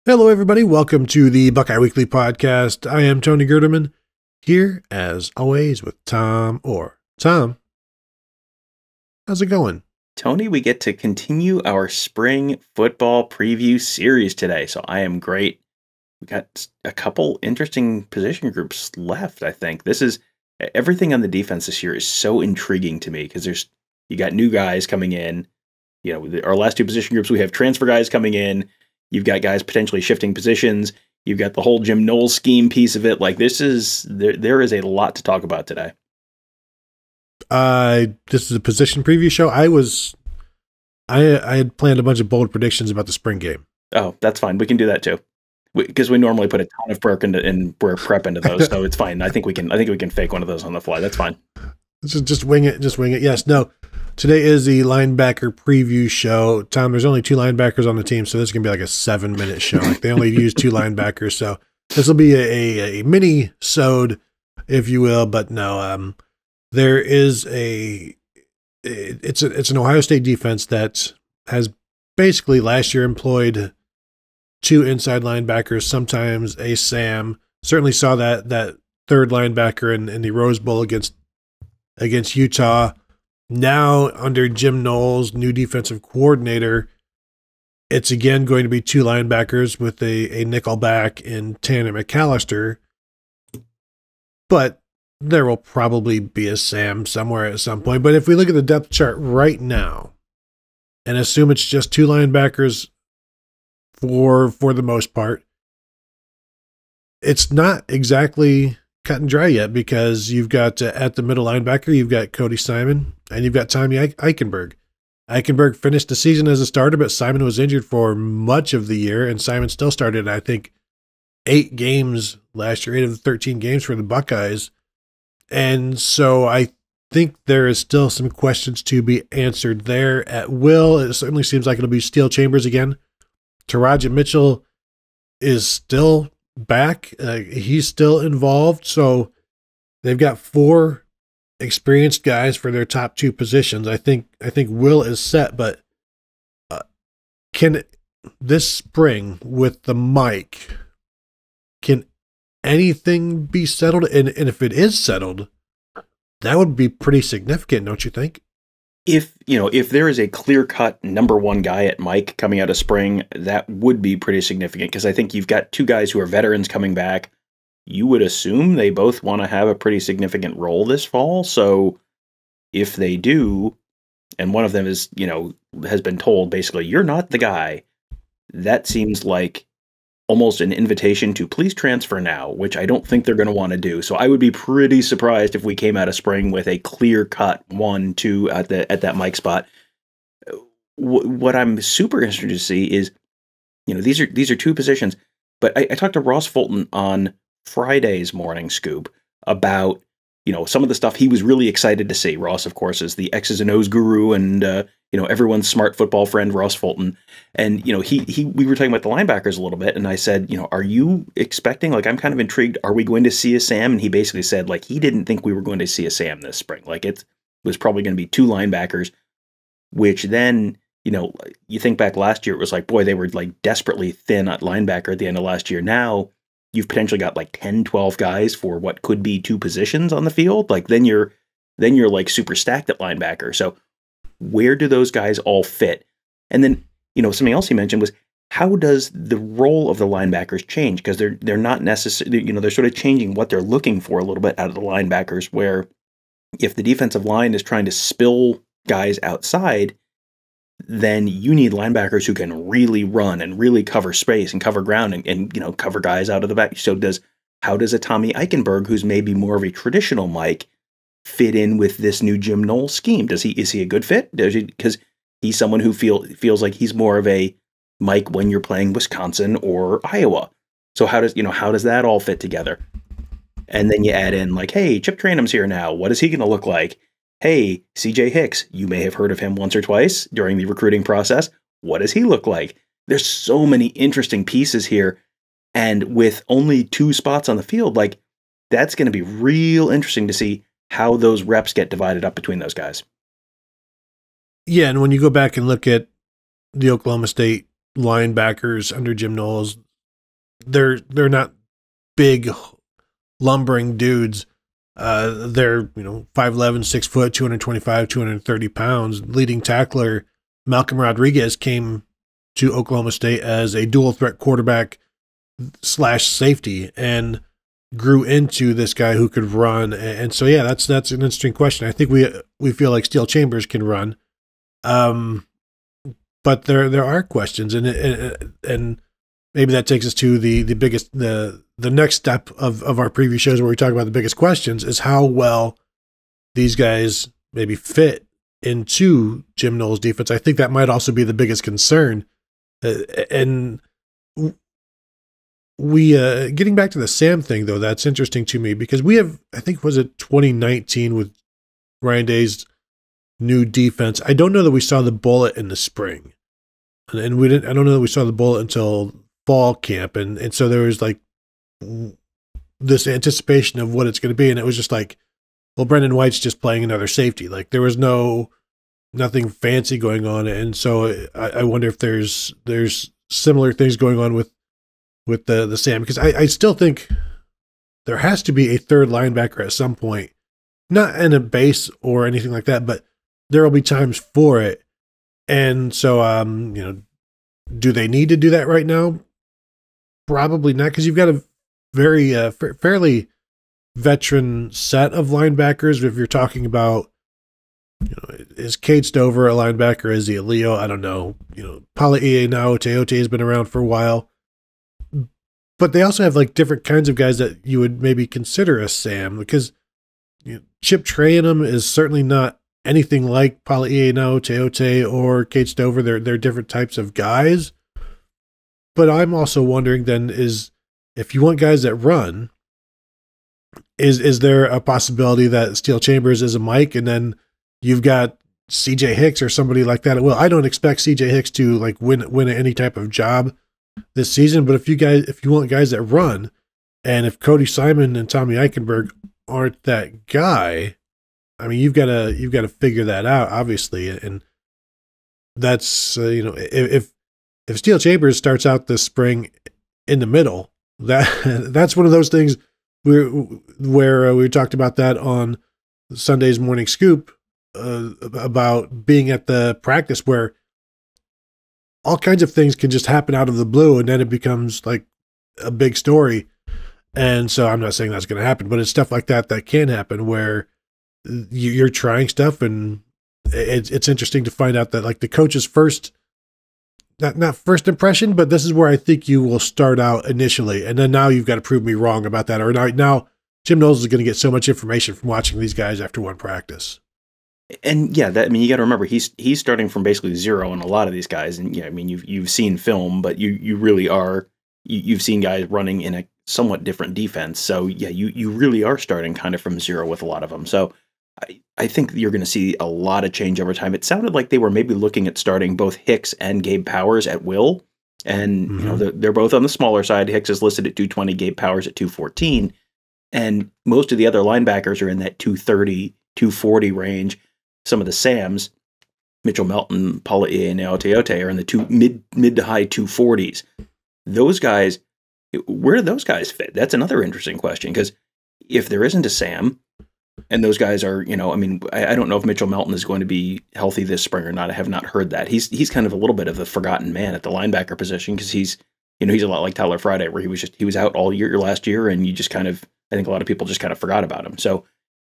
Hello, everybody. Welcome to the Buckeye Weekly Podcast. I am Tony Gerdeman, here, as always, with Tom Orr. Tom, how's it going? Tony, we get to continue our spring football preview series today, so I am great. We got a couple interesting position groups left, I think. Everything on the defense this year is so intriguing to me because you got new guys coming in. You know, our last two position groups, we have transfer guys coming in. You've got guys potentially shifting positions. You've got the whole Jim Knowles scheme piece of it. Like there is a lot to talk about today. This is a position preview show. I had planned a bunch of bold predictions about the spring game. Oh, that's fine. We can do that too, because we normally put a ton of prep into those. So it's fine. I think we can fake one of those on the fly. That's fine. Just wing it. Just wing it. Yes. No. Today is the linebacker preview show. Tom, there's only two linebackers on the team, so this is going to be like a 7-minute show. Like they only use two linebackers, so this will be a mini-sode, if you will. But no, there is it's an Ohio State defense that has basically last year employed two inside linebackers, sometimes a Sam. Certainly saw that third linebacker in the Rose Bowl against Utah. Now, under Jim Knowles, new defensive coordinator, it's again going to be two linebackers with a nickel back in Tanner McAllister. But there will probably be a Sam somewhere at some point. But if we look at the depth chart right now and assume it's just two linebackers for the most part, it's not exactly cut and dry yet because you've got at the middle linebacker, you've got Cody Simon and you've got Tommy Eichenberg. Eichenberg finished the season as a starter, but Simon was injured for much of the year, and Simon still started, I think, 8 games last year, 8 of the 13 games for the Buckeyes. And so I think there is still some questions to be answered there at will. It certainly seems like it'll be Steel Chambers again. Taraja Mitchell is still back. He's still involved. So they've got 4 experienced guys for their top 2 positions. I think Will is set, but can this spring with the mic, can anything be settled? And if it is settled, that would be pretty significant, don't you think? If there is a clear-cut number 1 guy at Mike coming out of spring, that would be pretty significant because I think you've got 2 guys who are veterans coming back. You would assume they both want to have a pretty significant role this fall. So if they do, and one of them is, has been told basically, you're not the guy, that seems like almost an invitation to please transfer now, which I don't think they're going to want to do. So I would be pretty surprised if we came out of spring with a clear-cut 1-2 at that mic spot. What I'm super interested to see is, these are 2 positions, but I talked to Ross Fulton on Friday's Morning Scoop about, some of the stuff he was really excited to see. Ross, of course, is the X's and O's guru and, everyone's smart football friend, Ross Fulton. And, we were talking about the linebackers a little bit. And I said, are you expecting, I'm kind of intrigued. Are we going to see a Sam? And he basically said, he didn't think we were going to see a Sam this spring. It was probably going to be 2 linebackers, which then, you think back last year, it was boy, they were desperately thin at linebacker at the end of last year. Now you've potentially got 10, 12 guys for what could be 2 positions on the field. Then you're super stacked at linebacker. So where do those guys all fit? And then, something else he mentioned was, how does the role of the linebackers change? Because they're not necessarily, they're sort of changing what they're looking for a little bit out of the linebackers, where if the defensive line is trying to spill guys outside, then you need linebackers who can really run and really cover space and cover ground and cover guys out of the back. So how does a Tommy Eichenberg, who's maybe more of a traditional Mike, fit in with this new Jim Knowles scheme? Is he a good fit? Because he's someone who feels like he's more of a Mike when you're playing Wisconsin or Iowa. So how does that all fit together? And then you add in hey, Chip Trainum's here now. What is he going to look like? Hey, CJ Hicks, you may have heard of him once or twice during the recruiting process. What does he look like? There's so many interesting pieces here. And with only 2 spots on the field, that's going to be real interesting to see how those reps get divided up between those guys. Yeah, and when you go back and look at the Oklahoma State linebackers under Jim Knowles, they're not big lumbering dudes. They're 5'11", 6 foot, 225, 230 pounds. Leading tackler Malcolm Rodriguez came to Oklahoma State as a dual threat quarterback / safety and grew into this guy who could run. And so, yeah, that's an interesting question. I think we feel like Steel Chambers can run. But there are questions, and maybe that takes us to the biggest, the next step of our preview shows where we talk about the biggest questions is how well these guys maybe fit into Jim Knowles' defense. I think that might also be the biggest concern. And we getting back to the Sam thing, though, that's interesting to me because we have, I think, was it 2019 with Ryan Day's new defense. I don't know that we saw the bullet in the spring, and we didn't. I don't know that we saw the bullet until fall camp, and so there was like this anticipation of what it's going to be, and it was just like, well, Brendan White's just playing another safety. Like there was nothing fancy going on, and so I wonder if there's similar things going on with the Sam, because I still think there has to be a third linebacker at some point, not in a base or anything like that, but there will be times for it. And so, do they need to do that right now? Probably not, because you've got a very fairly veteran set of linebackers. If you're talking about, is Cade Stover a linebacker? Is he a Leo? I don't know. Palaie Teote has been around for a while. But they also have like different kinds of guys that you would maybe consider a Sam, because Chip Trayanum is certainly not anything like Palaie Teote or Cade Stover. They're different types of guys. But I'm also wondering then is if you want guys that run, is there a possibility that Steel Chambers is a Mike and then you've got CJ Hicks or somebody like that? Well, I don't expect CJ Hicks to like win any type of job this season, but if you want guys that run, and if Cody Simon and Tommy Eichenberg aren't that guy, I mean, you've got to figure that out, obviously, and that's if Steel Chambers starts out this spring in the middle, that's one of those things where we talked about that on Sunday's Morning Scoop about being at the practice where all kinds of things can just happen out of the blue, and then it becomes like a big story. And so I'm not saying that's going to happen, but it's stuff like that can happen where you're trying stuff, and it's interesting to find out that like the coach's first, not first impression, but this is where I think you will start out initially. And then now you've got to prove me wrong about that. Or now Jim Knowles is going to get so much information from watching these guys after one practice. And yeah, you got to remember he's starting from basically zero on a lot of these guys. And yeah, I mean you've seen film, but you really are you've seen guys running in a somewhat different defense. So yeah, you really are starting kind of from zero with a lot of them. So I think you're going to see a lot of change over time. It sounded like they were maybe looking at starting both Hicks and Gabe Powers at will, and they're both on the smaller side. Hicks is listed at 220, Gabe Powers at 214, and most of the other linebackers are in that 230, 240 range. Some of the Sams, Mitchell Melton, Palaie Teote, are in the mid to high 240s. Those guys, where do those guys fit? That's another interesting question, because if there isn't a Sam, and those guys are, I don't know if Mitchell Melton is going to be healthy this spring or not. I have not heard that. He's kind of a little bit of the forgotten man at the linebacker position, because he's a lot like Tyler Friday, where he was out all year last year, and you just I think a lot of people just kind of forgot about him. So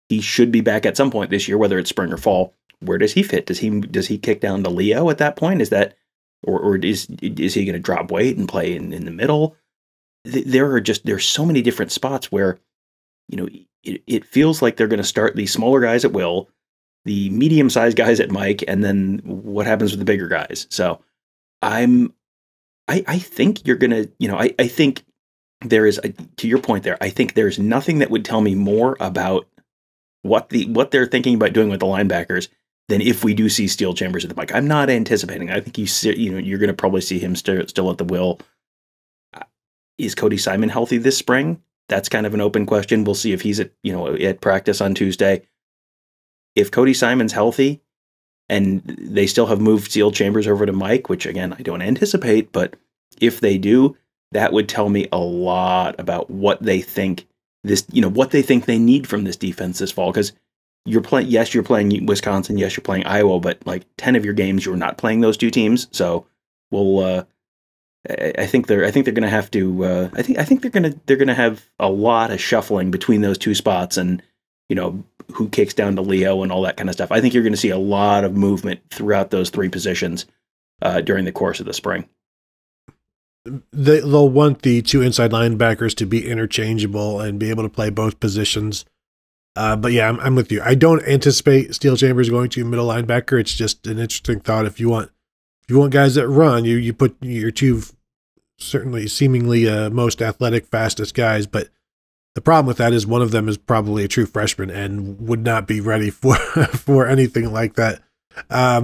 he should be back at some point this year, whether it's spring or fall. Where does he fit? Does he kick down to Leo at that point? Is that, or is he going to drop weight and play in the middle? There's so many different spots where, it feels like they're going to start the smaller guys at will, the medium-sized guys at Mike, and then what happens with the bigger guys. So I think you're going to, I think there is, to your point there, I think there's nothing that would tell me more about what they're thinking about doing with the linebackers than if we do see Steel Chambers at the Mike. I'm not anticipating. I think you're going to probably see him still at the will. Is Cody Simon healthy this spring? That's kind of an open question. We'll see if he's at practice on Tuesday. If Cody Simon's healthy and they still have moved Steel Chambers over to Mike, which again, I don't anticipate, but if they do, that would tell me a lot about what they think what they think they need from this defense this fall. Because you're playing Wisconsin, yes, you're playing Iowa, but like 10 of your games, you're not playing those two teams. So I think they're going to have to. I think they're going to have a lot of shuffling between those two spots, and who kicks down to Leo and all that kind of stuff. I think you're going to see a lot of movement throughout those three positions during the course of the spring. They'll want the two inside linebackers to be interchangeable and be able to play both positions. But yeah, I'm with you. I don't anticipate Steel Chambers going to middle linebacker. It's just an interesting thought. If you want guys that run, you put your two certainly seemingly most athletic, fastest guys. But the problem with that is one of them is probably a true freshman and would not be ready for anything like that. I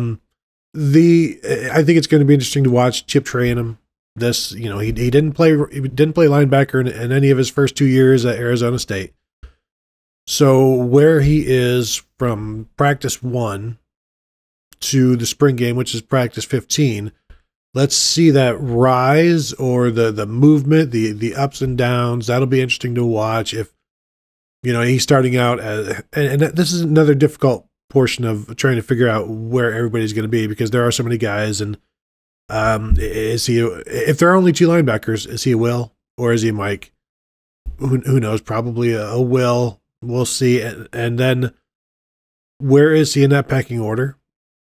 think it's going to be interesting to watch Chip train him. He didn't play linebacker in any of his first 2 years at Arizona State. So where he is from practice 1 to the spring game, which is practice 15, let's see that rise or the movement, the ups and downs. That'll be interesting to watch. If he's starting out and this is another difficult portion of trying to figure out where everybody's going to be, because there are so many guys. And if there are only two linebackers, is he a Will or is he a Mike? Who knows? Probably a Will. We'll see. And then where is he in that pecking order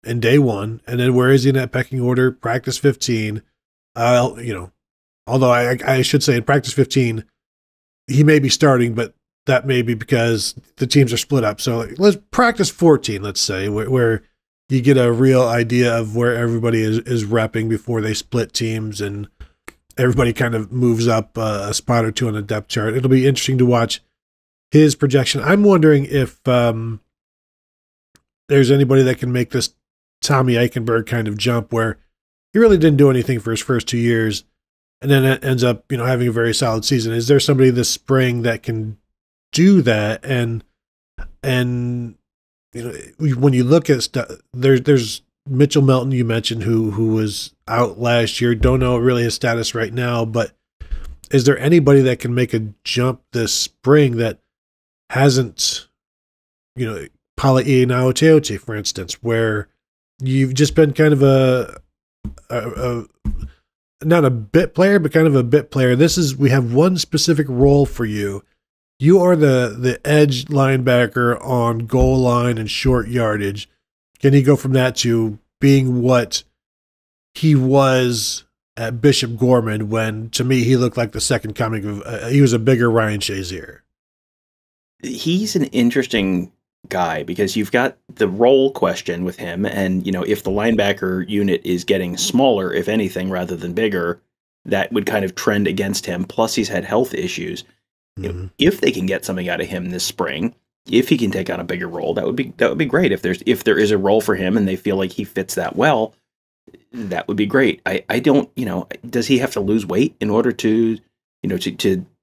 in day 1? And then where is he in that pecking order? Practice 15. Although I should say in practice 15, he may be starting, but that may be because the teams are split up. So let's practice 14, let's say, where you get a real idea of where everybody is repping before they split teams and everybody kind of moves up a spot or two on the depth chart. It'll be interesting to watch his projection. I'm wondering if there's anybody that can make this Tommy Eichenberg kind of jump where he really didn't do anything for his first 2 years and then it ends up, having a very solid season. Is there somebody this spring that can do that? And when you look at stuff, there's Mitchell Melton, you mentioned, who was out last year. Don't know really his status right now, but is there anybody that can make a jump this spring that hasn't, Pala'i Naoteote, for instance, where you've just been kind of a not a bit player, but kind of a bit player. We have one specific role for you. You are the edge linebacker on goal line and short yardage. Can he go from that to being what he was at Bishop Gorman, when, to me, he looked like the second coming of, he was a bigger Ryan Shazier? He's an interesting guy because you've got the role question with him. And, if the linebacker unit is getting smaller, if anything, rather than bigger, that would kind of trend against him. Plus, he's had health issues. Mm-hmm. If they can get something out of him this spring, if he can take on a bigger role, that would be great. If there is a role for him and they feel like he fits that well, that would be great. I don't, does he have to lose weight in order to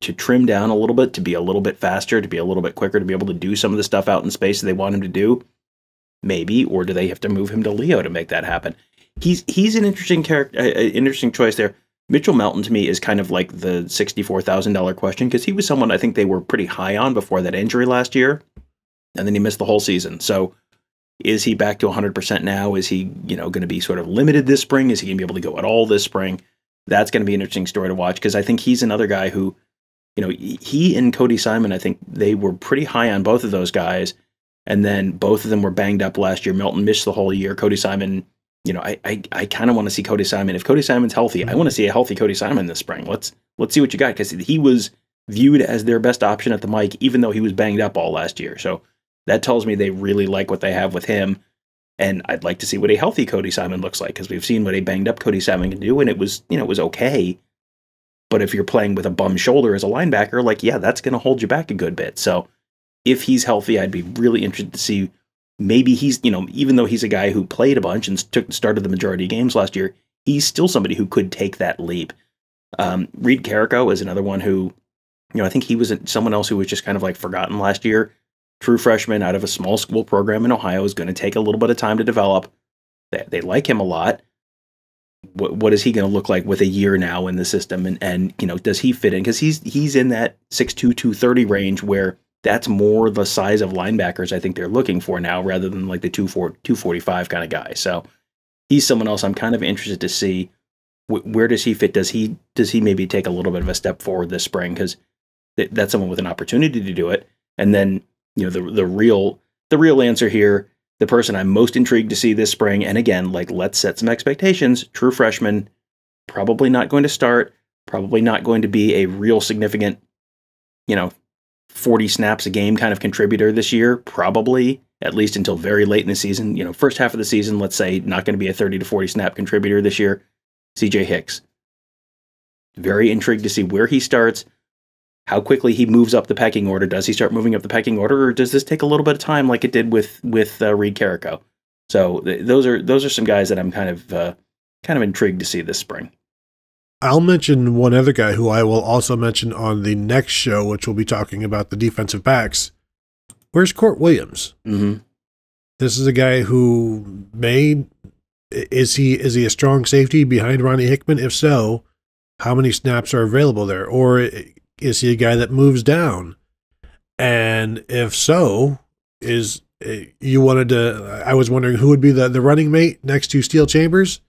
trim down a little bit, to be a little bit faster, to be a little bit quicker, to be able to do some of the stuff out in space that they want him to do? Maybe. Or do they have to move him to Leo to make that happen? He's an interesting character, interesting choice there. Mitchell Melton, to me, is kind of like the $64,000 question, because he was someone I think they were pretty high on before that injury last year, and then he missed the whole season. So is he back to 100% now? Is he, going to be sort of limited this spring? Is he going to be able to go at all this spring? That's going to be an interesting story to watch, because I think he's another guy who, he and Cody Simon, I think they were pretty high on both of those guys, and then both of them were banged up last year. Melton missed the whole year. Cody Simon, I kind of want to see Cody Simon. If Cody Simon's healthy, I want to see a healthy Cody Simon this spring. Let's see what you got, because he was viewed as their best option at the mic, even though he was banged up all last year. So that tells me they really like what they have with him. And I'd like to see what a healthy Cody Simon looks like, because we've seen what a banged up Cody Simon can do, and it was okay. But if you're playing with a bum shoulder as a linebacker, that's going to hold you back a good bit. So if he's healthy, I'd be really interested to see. Maybe he's, even though he's a guy who played a bunch and started the majority of games last year, he's still somebody who could take that leap. Reid Carrico is another one who, I think he was someone else who was just kind of like forgotten last year. True freshman out of a small school program in Ohio, is going to take a little bit of time to develop. They like him a lot. what is he going to look like with a year now in the system? And does he fit in? Because he's in that 6'2", 230 range where that's more the size of linebackers I think they're looking for now rather than like the 245 kind of guy. So he's someone else I'm kind of interested to see where does he fit? Does he maybe take a little bit of a step forward this spring? Because that's someone with an opportunity to do it. And then, the real answer here, the person I'm most intrigued to see this spring, and again, like, let's set some expectations, true freshman, probably not going to start, probably not going to be a real significant, 40 snaps a game kind of contributor this year, probably, at least until very late in the season. First half of the season, let's say, not going to be a 30 to 40 snap contributor this year, CJ Hicks. Very intrigued to see where he starts, how quickly he moves up the pecking order. Does he start moving up the pecking order, or does this take a little bit of time like it did with Reid Carrico? So those are some guys that I'm kind of intrigued to see this spring. I'll mention one other guy who I will also mention on the next show, which will be talking about the defensive backs. Where's Court Williams? Mm-hmm. This is a guy who is he a strong safety behind Ronnie Hickman? If so, how many snaps are available there? Or is he a guy that moves down? And if so, I was wondering who would be the running mate next to Steel Chambers?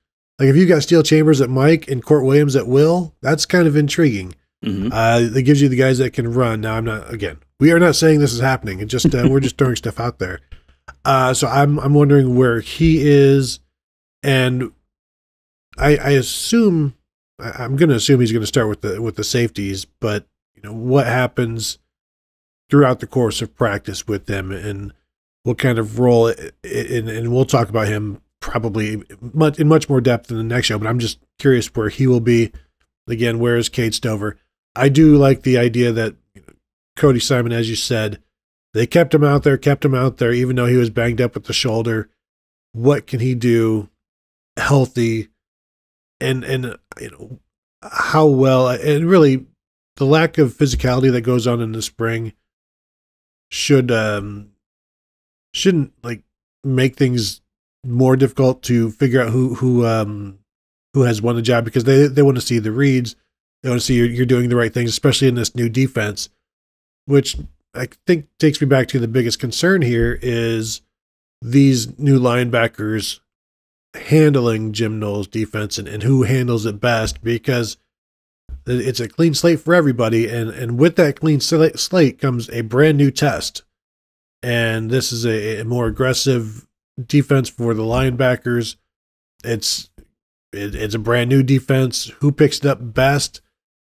Like, if you got Steel Chambers at Mike and Court Williams at Will, that's kind of intriguing. Mm-hmm. That gives you the guys that can run. Now, we are not saying this is happening. It just we're just throwing stuff out there. So I'm wondering where he is, and I assume I'm going to assume he's going to start with the safeties. But what happens throughout the course of practice with them, and what kind of role, and we'll talk about him probably in much more depth in the next show, but I'm just curious where he will be. Again, where is Cade Stover? I do like the idea that Cody Simon, as you said, they kept him out there, even though he was banged up with the shoulder. What can he do healthy? And how well, and really the lack of physicality that goes on in the spring shouldn't like make things more difficult to figure out who has won the job, because they want to see the reads. They want to see you're doing the right things, especially in this new defense, which I think takes me back to the biggest concern here is these new linebackers handling Jim Knowles' defense and who handles it best, because it's a clean slate for everybody. And with that clean slate comes a brand new test. And this is a more aggressive defense for the linebackers. It's a brand new defense. Who picks it up best?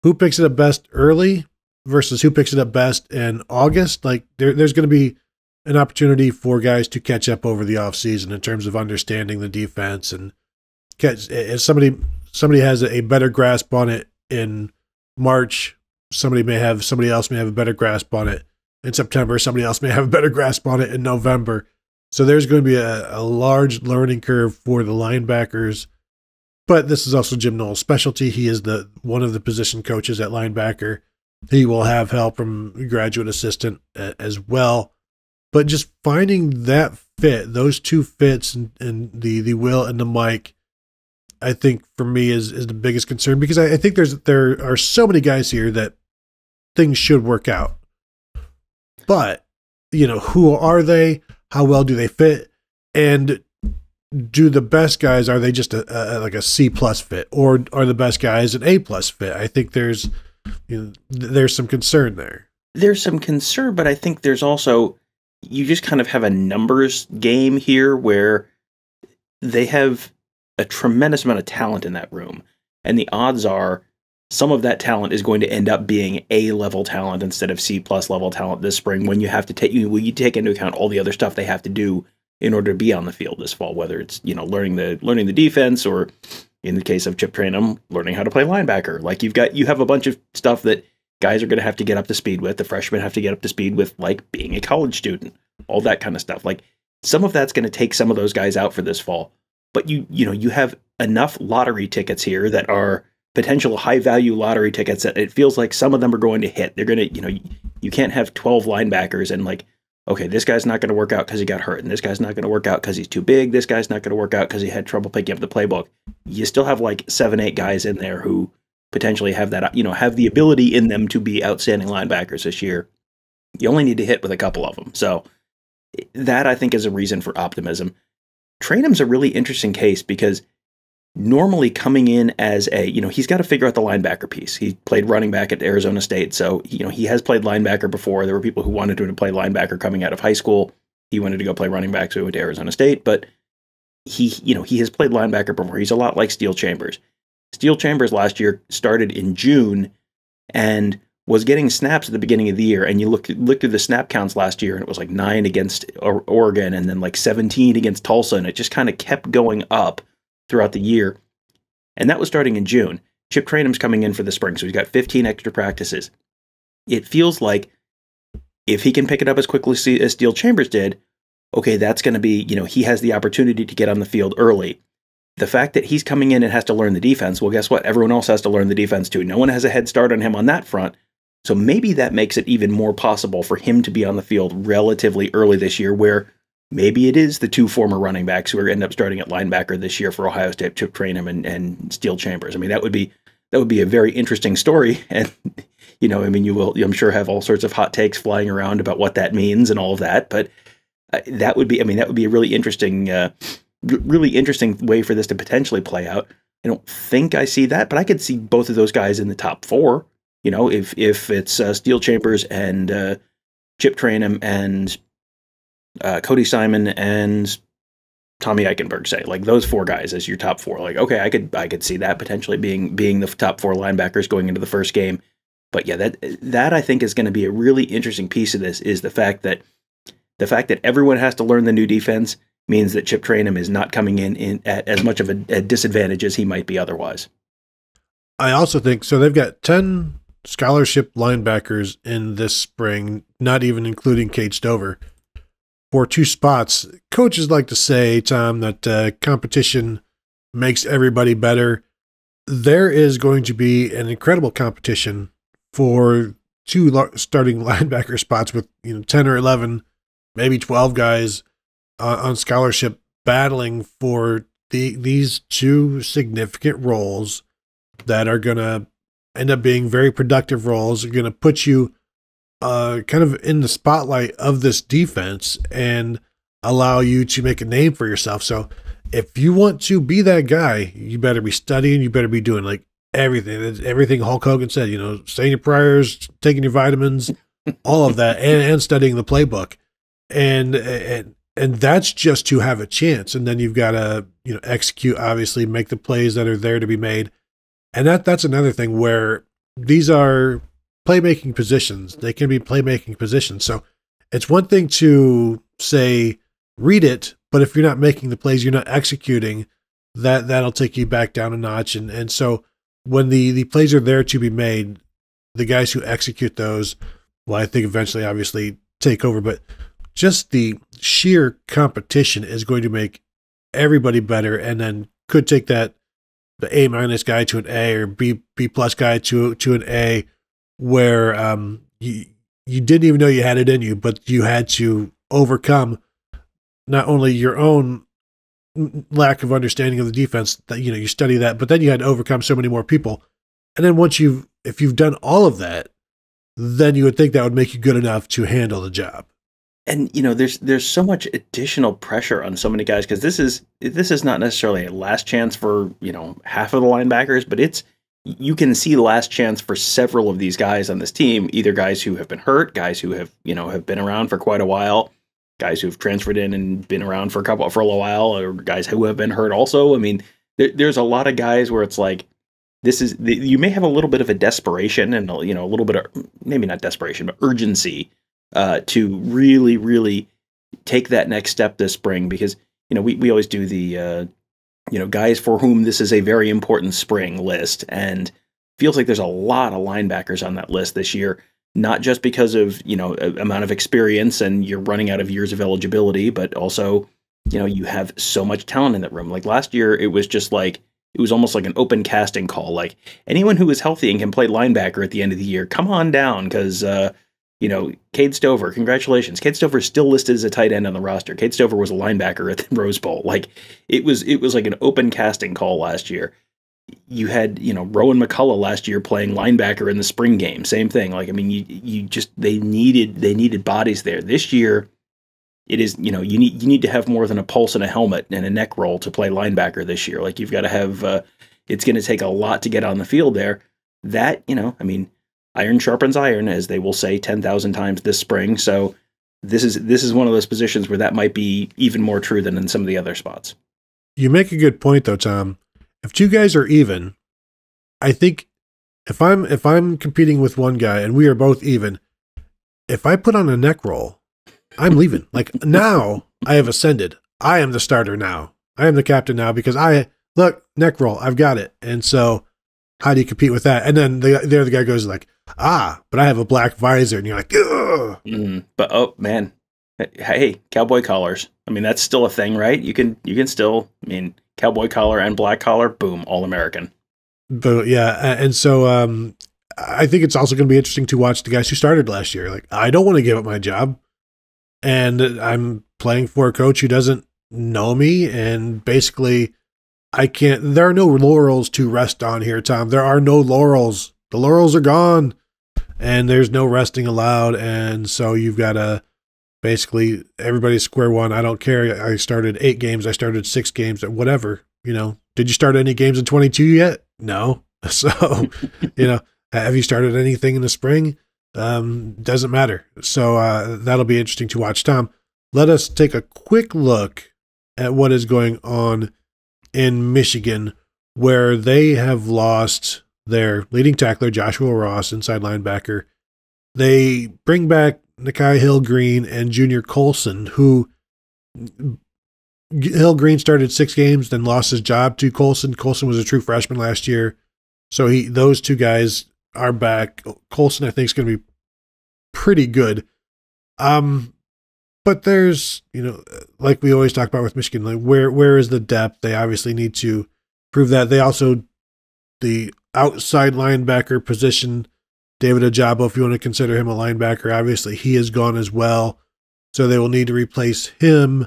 Who picks it up best early versus who picks it up best in August? Like there's going to be an opportunity for guys to catch up over the offseason in terms of understanding the defense, and if somebody has a better grasp on it in March, somebody else may have a better grasp on it in September. Somebody else may have a better grasp on it in November. So there's going to be a large learning curve for the linebackers, but this is also Jim Knowles' specialty. He is one of the position coaches at linebacker. He will have help from graduate assistant as well, but just finding that fit, those two fits, and the Will and the Mike, I think for me is the biggest concern, because I think there are so many guys here that things should work out, but who are they? How well do they fit? And do the best guys, are they just like a C+ fit, or are the best guys an A+ fit? I think there's some concern there. There's some concern, but I think there's also, you just kind of have a numbers game here where they have a tremendous amount of talent in that room. And the odds are some of that talent is going to end up being A-level talent instead of C+ level talent this spring, when you have to take into account all the other stuff they have to do in order to be on the field this fall, whether it's, learning the defense, or in the case of Chip Trayanum, learning how to play linebacker. Like you have a bunch of stuff that guys are going to have to get up to speed with. The freshmen have to get up to speed with, like being a college student, all that kind of stuff. Like some of that's going to take some of those guys out for this fall. But you have enough lottery tickets here that are potential high value lottery tickets that it feels like some of them are going to hit. They're going to, you can't have 12 linebackers and like okay, this guy's not going to work out because he got hurt, and this guy's not going to work out because he's too big. This guy's not going to work out because he had trouble picking up the playbook. You still have like 7-8 guys in there who potentially have that, have the ability in them to be outstanding linebackers this year. You only need to hit with a couple of them. So that, I think, is a reason for optimism. Trainum's a really interesting case because normally coming in as he's got to figure out the linebacker piece. He played running back at Arizona State, so, he has played linebacker before. There were people who wanted him to play linebacker coming out of high school. He wanted to go play running back, so he went to Arizona State, but he has played linebacker before. He's a lot like Steel Chambers. Steel Chambers last year started in June and was getting snaps at the beginning of the year, and you look through the snap counts last year, and it was like 9 against Oregon, and then like 17 against Tulsa, and it just kind of kept going up throughout the year. And that was starting in June. Chip Trainum's coming in for the spring, so he's got 15 extra practices. It feels like if he can pick it up as quickly as Steel Chambers did, okay, that's going to be, he has the opportunity to get on the field early. The fact that he's coming in and has to learn the defense, well, guess what? Everyone else has to learn the defense too. No one has a head start on him on that front. So maybe that makes it even more possible for him to be on the field relatively early this year, where maybe it is the 2 former running backs who are end up starting at linebacker this year for Ohio State, Chip Trainum and Steel Chambers. I mean, that would be a very interesting story. And, you will, I'm sure, have all sorts of hot takes flying around about what that means and all of that. But that would be a really interesting way for this to potentially play out. I don't think I see that, but I could see both of those guys in the top 4. If it's Steel Chambers and Chip Trainum and Cody Simon and Tommy Eichenberg, say, like those 4 guys as your top 4. Like, okay, I could see that potentially being the top 4 linebackers going into the first game. But yeah, that I think is going to be a really interesting piece of this, is the fact that everyone has to learn the new defense means that Chip Trainum is not coming in at as much of a disadvantage as he might be otherwise. I also think so. They've got 10 scholarship linebackers in this spring, not even including Cade Stover, for 2 spots. Coaches like to say, Tom, that competition makes everybody better. There is going to be an incredible competition for 2 starting linebacker spots with 10 or 11, maybe 12 guys on scholarship battling for these 2 significant roles that are going to end up being very productive roles, are going to put you kind of in the spotlight of this defense and allow you to make a name for yourself. So if you want to be that guy, you better be studying, you better be doing like everything Hulk Hogan said, saying your prayers, taking your vitamins, all of that, and studying the playbook. And that's just to have a chance. And then you've got to, execute, obviously, make the plays that are there to be made. And that's another thing where these are playmaking positions. They can be playmaking positions. So it's one thing to say, read it, but if you're not making the plays, you're not executing, that'll take you back down a notch. And so when the plays are there to be made, the guys who execute those, well, I think eventually, obviously, take over. But just the sheer competition is going to make everybody better, and then could take the A- guy to an A, or B+ guy to an A, where you didn't even know you had it in you, but you had to overcome not only your own lack of understanding of the defense, that you study that, but then you had to overcome so many more people. And then if you've done all of that, then you would think that would make you good enough to handle the job. And there's so much additional pressure on so many guys, because this is not necessarily a last chance for half of the linebackers, but you can see the last chance for several of these guys on this team, either guys who have been hurt, guys who have been around for quite a while, guys who've transferred in and been around for a little while, or guys who have been hurt also. I mean, there's a lot of guys where it's like, you may have a little bit of a desperation and a little bit of, maybe not desperation, but urgency to really, really take that next step this spring, because we always do the guys for whom this is a very important spring list, and feels like there's a lot of linebackers on that list this year, not just because of amount of experience and you're running out of years of eligibility, but also you have so much talent in that room. Like last year, it was almost like an open casting call. Like, anyone who is healthy and can play linebacker at the end of the year, come on down, because Cade Stover, congratulations. Cade Stover is still listed as a tight end on the roster. Cade Stover was a linebacker at the Rose Bowl. Like it was like an open casting call last year. You had, Rowan McCullough last year playing linebacker in the spring game. Same thing. Like, I mean, they needed bodies there. This year, it is, you need to have more than a pulse and a helmet and a neck roll to play linebacker this year. Like you've got to have, it's going to take a lot to get on the field there. That, iron sharpens iron, as they will say 10,000 times this spring. So this is one of those positions where that might be even more true than in some of the other spots. You make a good point though, Tom. If two guys are even, I think if I'm competing with one guy and we are both even, if I put on a neck roll, I'm leaving. Like now I have ascended. I am the starter now. I am the captain now because neck roll, I've got it. And so how do you compete with that? And then the other guy goes like, but I have a black visor. And you're like, ugh. But, oh, man. Hey, cowboy collars. I mean, that's still a thing, right? You can still, cowboy collar and black collar, boom, all American. But yeah. And so I think it's also going to be interesting to watch the guys who started last year. Like, I don't want to give up my job. And I'm playing for a coach who doesn't know me. And basically, there are no laurels to rest on here, Tom. There are no laurels. The laurels are gone and there's no resting allowed. And so you've got to basically everybody's square one. I don't care. I started 8 games. I started 6 games, whatever, Did you start any games in 22 yet? No. So, have you started anything in the spring? Doesn't matter. So, that'll be interesting to watch. Tom, let us take a quick look at what is going on in Michigan, where they have lost their leading tackler, Joshua Ross, inside linebacker. They bring back Nikai Hill-Green and Junior Colson, who Hill-Green started 6 games, then lost his job to Colson. Colson was a true freshman last year. So those two guys are back. Colson, I think, is going to be pretty good. But there's, like we always talk about with Michigan, like where is the depth? They obviously need to prove that. They also, the outside linebacker position, David Ojabo, if you want to consider him a linebacker, obviously he is gone as well. So they will need to replace him.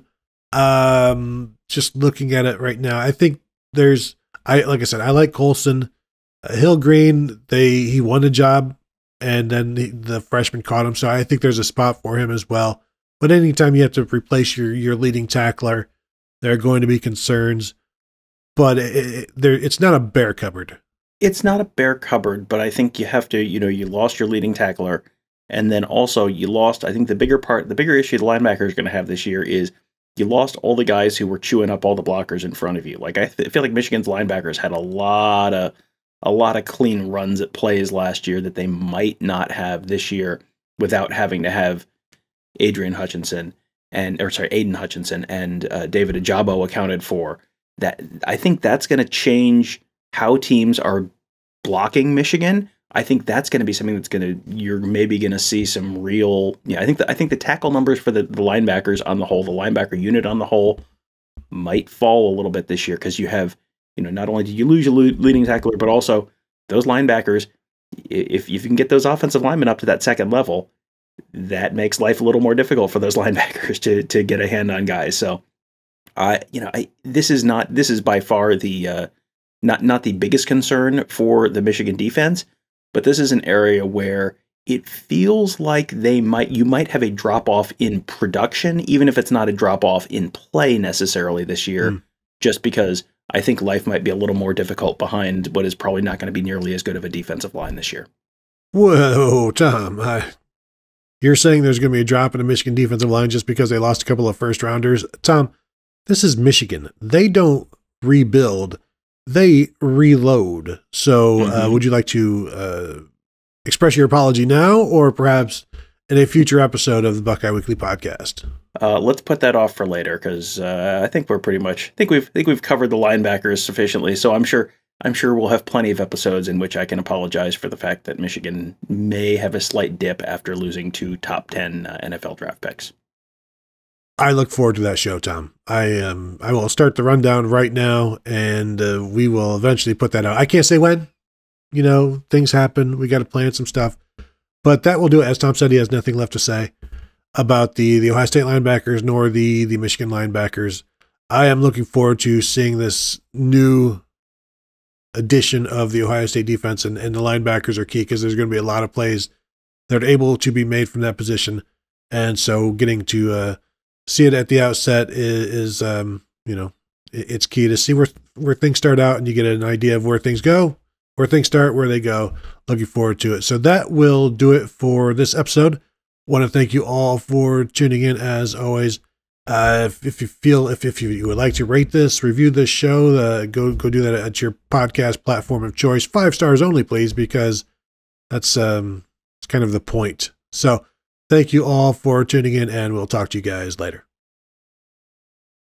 Just looking at it right now, I think like I said, I like Colson. Hill-Green, he won a job and then the freshman caught him. So I think there's a spot for him as well. But anytime you have to replace your leading tackler, there are going to be concerns. But it's not a bare cupboard. It's not a bare cupboard, but I think you have to, you lost your leading tackler. And then also you lost, I think the bigger issue the linebacker is going to have this year is you lost all the guys who were chewing up all the blockers in front of you. Like I feel like Michigan's linebackers had a lot of clean runs at plays last year that they might not have this year without having to have Aiden Hutchinson and David Ojabo accounted for. That I think that's going to change how teams are blocking Michigan. I think that's going to be something you're maybe going to see some real. Yeah, I think the tackle numbers for the linebackers on the whole, the linebacker unit on the whole, might fall a little bit this year because you have, not only did you lose your leading tackler, but also those linebackers. If you can get those offensive linemen up to that second level, that makes life a little more difficult for those linebackers to get a hand on guys. So, this is by far the not the biggest concern for the Michigan defense, but this is an area where it feels like you might have a drop off in production, even if it's not a drop off in play necessarily this year, just because I think life might be a little more difficult behind what is probably not going to be nearly as good of a defensive line this year. Whoa, Tom, you're saying there's going to be a drop in the Michigan defensive line just because they lost a couple of first rounders? Tom, this is Michigan. They don't rebuild, they reload. So would you like to express your apology now or perhaps in a future episode of the Buckeye Weekly Podcast? Let's put that off for later because I think we've covered the linebackers sufficiently. So I'm sure we'll have plenty of episodes in which I can apologize for the fact that Michigan may have a slight dip after losing 2 top 10 NFL draft picks. I look forward to that show, Tom. I will start the rundown right now, and we will eventually put that out. I can't say when. Things happen. We got to plan some stuff. But that will do it. As Tom said, he has nothing left to say about the Ohio State linebackers nor the Michigan linebackers. I am looking forward to seeing this new addition of the Ohio State defense, and the linebackers are key because there's going to be a lot of plays that are able to be made from that position. And so getting to see it at the outset is it's key to see where things start out, and you get an idea of where things go, where things start, where they go. Looking forward to it. So that will do it for this episode. Want to thank you all for tuning in as always. If you would like to rate this, review this show, go do that at your podcast platform of choice. 5 stars only, please, because that's it's kind of the point. So thank you all for tuning in, and we'll talk to you guys later.